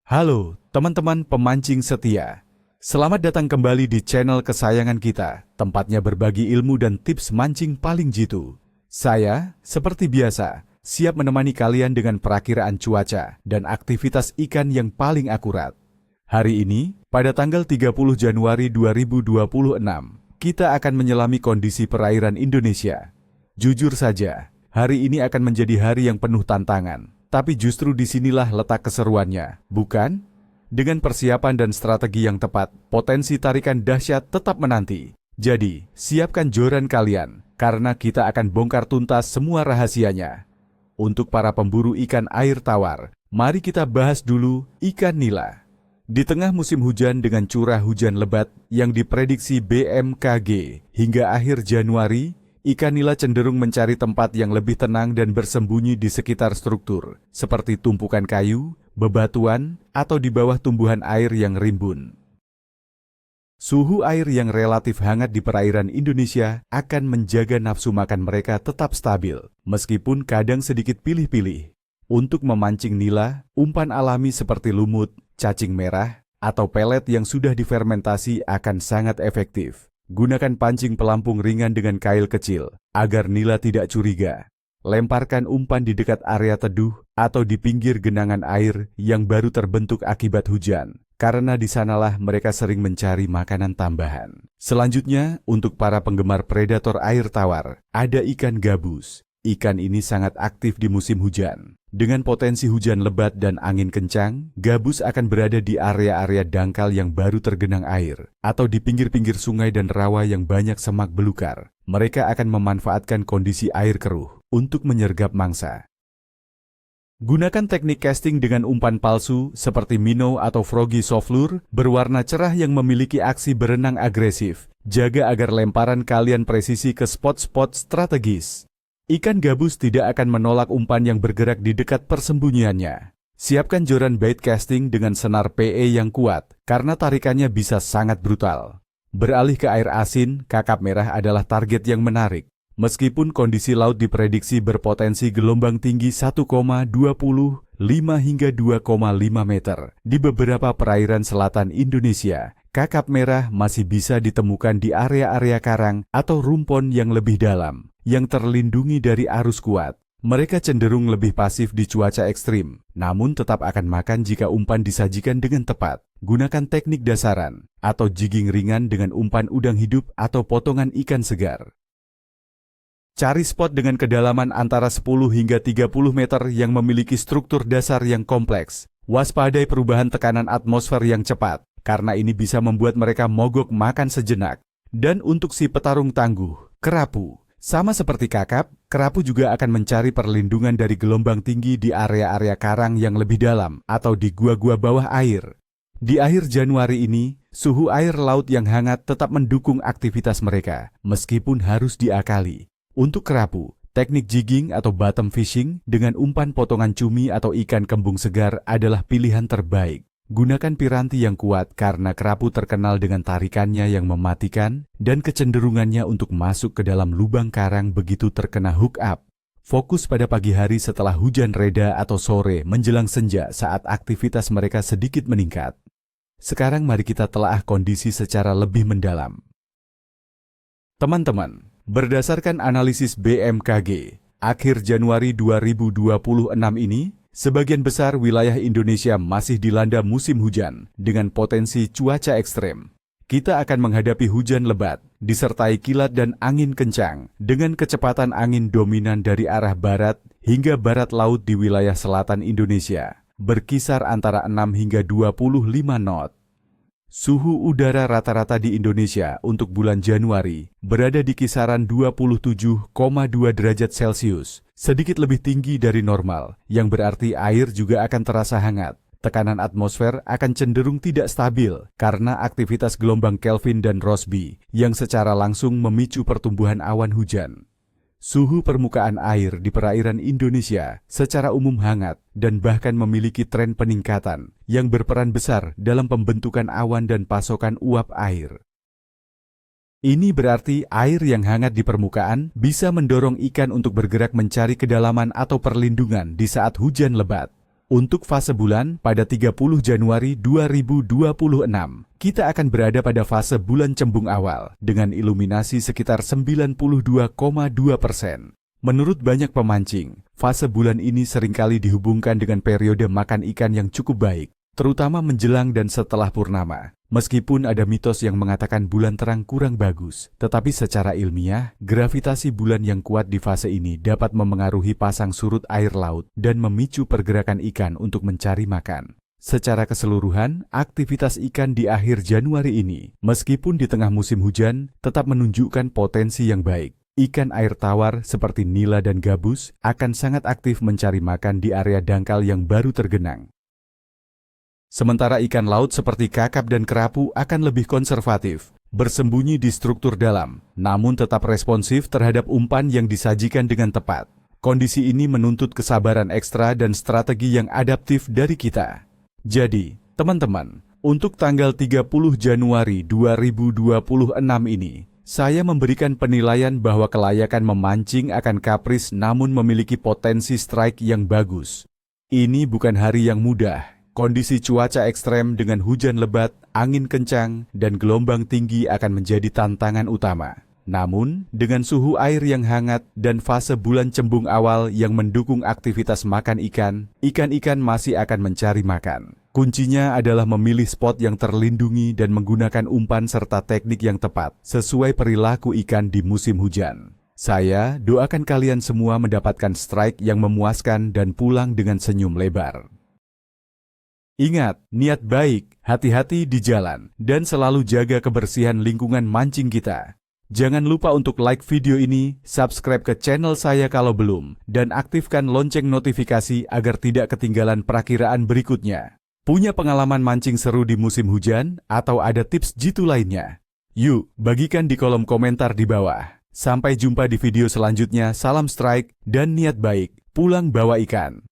Halo, teman-teman pemancing setia. Selamat datang kembali di channel kesayangan kita, tempatnya berbagi ilmu dan tips mancing paling jitu. Saya, seperti biasa, siap menemani kalian dengan perakiraan cuaca dan aktivitas ikan yang paling akurat. Hari ini, pada tanggal 30 Januari 2026, kita akan menyelami kondisi perairan Indonesia. Jujur saja, hari ini akan menjadi hari yang penuh tantangan. Tapi justru disinilah letak keseruannya, bukan? Dengan persiapan dan strategi yang tepat, potensi tarikan dahsyat tetap menanti. Jadi, siapkan joran kalian, karena kita akan bongkar tuntas semua rahasianya. Untuk para pemburu ikan air tawar, mari kita bahas dulu ikan nila. Di tengah musim hujan dengan curah hujan lebat yang diprediksi BMKG hingga akhir Januari, ikan nila cenderung mencari tempat yang lebih tenang dan bersembunyi di sekitar struktur, seperti tumpukan kayu, bebatuan, atau di bawah tumbuhan air yang rimbun. Suhu air yang relatif hangat di perairan Indonesia akan menjaga nafsu makan mereka tetap stabil, meskipun kadang sedikit pilih-pilih. Untuk memancing nila, umpan alami seperti lumut, cacing merah, atau pelet yang sudah difermentasi akan sangat efektif. Gunakan pancing pelampung ringan dengan kail kecil, agar nila tidak curiga. Lemparkan umpan di dekat area teduh atau di pinggir genangan air yang baru terbentuk akibat hujan, karena di sanalah mereka sering mencari makanan tambahan. Selanjutnya, untuk para penggemar predator air tawar, ada ikan gabus. Ikan ini sangat aktif di musim hujan. Dengan potensi hujan lebat dan angin kencang, gabus akan berada di area-area dangkal yang baru tergenang air, atau di pinggir-pinggir sungai dan rawa yang banyak semak belukar. Mereka akan memanfaatkan kondisi air keruh untuk menyergap mangsa. Gunakan teknik casting dengan umpan palsu seperti minnow atau froggy soft lure berwarna cerah yang memiliki aksi berenang agresif. Jaga agar lemparan kalian presisi ke spot-spot strategis. Ikan gabus tidak akan menolak umpan yang bergerak di dekat persembunyiannya. Siapkan joran bait casting dengan senar PE yang kuat, karena tarikannya bisa sangat brutal. Beralih ke air asin, kakap merah adalah target yang menarik. Meskipun kondisi laut diprediksi berpotensi gelombang tinggi 1,25 hingga 2,5 meter di beberapa perairan selatan Indonesia, kakap merah masih bisa ditemukan di area-area karang atau rumpon yang lebih dalam, yang terlindungi dari arus kuat. Mereka cenderung lebih pasif di cuaca ekstrim, namun tetap akan makan jika umpan disajikan dengan tepat. Gunakan teknik dasaran atau jigging ringan dengan umpan udang hidup atau potongan ikan segar. Cari spot dengan kedalaman antara 10 hingga 30 meter yang memiliki struktur dasar yang kompleks. Waspadai perubahan tekanan atmosfer yang cepat, karena ini bisa membuat mereka mogok makan sejenak. Dan untuk si petarung tangguh, kerapu. Sama seperti kakap, kerapu juga akan mencari perlindungan dari gelombang tinggi di area-area karang yang lebih dalam atau di gua-gua bawah air. Di akhir Januari ini, suhu air laut yang hangat tetap mendukung aktivitas mereka, meskipun harus diakali. Untuk kerapu, teknik jigging atau bottom fishing dengan umpan potongan cumi atau ikan kembung segar adalah pilihan terbaik. Gunakan piranti yang kuat karena kerapu terkenal dengan tarikannya yang mematikan dan kecenderungannya untuk masuk ke dalam lubang karang begitu terkena hook up. Fokus pada pagi hari setelah hujan reda atau sore menjelang senja saat aktivitas mereka sedikit meningkat. Sekarang mari kita telaah kondisi secara lebih mendalam. Teman-teman, berdasarkan analisis BMKG, akhir Januari 2026 ini, sebagian besar wilayah Indonesia masih dilanda musim hujan dengan potensi cuaca ekstrem. Kita akan menghadapi hujan lebat, disertai kilat dan angin kencang, dengan kecepatan angin dominan dari arah barat hingga barat laut di wilayah selatan Indonesia, berkisar antara 6 hingga 25 knot. Suhu udara rata-rata di Indonesia untuk bulan Januari berada di kisaran 27,2 derajat Celcius, sedikit lebih tinggi dari normal, yang berarti air juga akan terasa hangat. Tekanan atmosfer akan cenderung tidak stabil karena aktivitas gelombang Kelvin dan Rossby yang secara langsung memicu pertumbuhan awan hujan. Suhu permukaan air di perairan Indonesia secara umum hangat dan bahkan memiliki tren peningkatan yang berperan besar dalam pembentukan awan dan pasokan uap air. Ini berarti air yang hangat di permukaan bisa mendorong ikan untuk bergerak mencari kedalaman atau perlindungan di saat hujan lebat. Untuk fase bulan pada 30 Januari 2026, kita akan berada pada fase bulan cembung awal dengan iluminasi sekitar 92,2%. Menurut banyak pemancing, fase bulan ini seringkali dihubungkan dengan periode makan ikan yang cukup baik, terutama menjelang dan setelah purnama. Meskipun ada mitos yang mengatakan bulan terang kurang bagus, tetapi secara ilmiah, gravitasi bulan yang kuat di fase ini dapat memengaruhi pasang surut air laut dan memicu pergerakan ikan untuk mencari makan. Secara keseluruhan, aktivitas ikan di akhir Januari ini, meskipun di tengah musim hujan, tetap menunjukkan potensi yang baik. Ikan air tawar seperti nila dan gabus akan sangat aktif mencari makan di area dangkal yang baru tergenang. Sementara ikan laut seperti kakap dan kerapu akan lebih konservatif, bersembunyi di struktur dalam, namun tetap responsif terhadap umpan yang disajikan dengan tepat. Kondisi ini menuntut kesabaran ekstra dan strategi yang adaptif dari kita. Jadi, teman-teman, untuk tanggal 30 Januari 2026 ini, saya memberikan penilaian bahwa kelayakan memancing akan kapris namun memiliki potensi strike yang bagus. Ini bukan hari yang mudah. Kondisi cuaca ekstrem dengan hujan lebat, angin kencang, dan gelombang tinggi akan menjadi tantangan utama. Namun, dengan suhu air yang hangat dan fase bulan cembung awal yang mendukung aktivitas makan ikan, ikan-ikan masih akan mencari makan. Kuncinya adalah memilih spot yang terlindungi dan menggunakan umpan serta teknik yang tepat, sesuai perilaku ikan di musim hujan. Saya doakan kalian semua mendapatkan strike yang memuaskan dan pulang dengan senyum lebar. Ingat, niat baik, hati-hati di jalan, dan selalu jaga kebersihan lingkungan mancing kita. Jangan lupa untuk like video ini, subscribe ke channel saya kalau belum, dan aktifkan lonceng notifikasi agar tidak ketinggalan perakiraan berikutnya. Punya pengalaman mancing seru di musim hujan, atau ada tips jitu lainnya? Yuk, bagikan di kolom komentar di bawah. Sampai jumpa di video selanjutnya, salam strike, dan niat baik, pulang bawa ikan.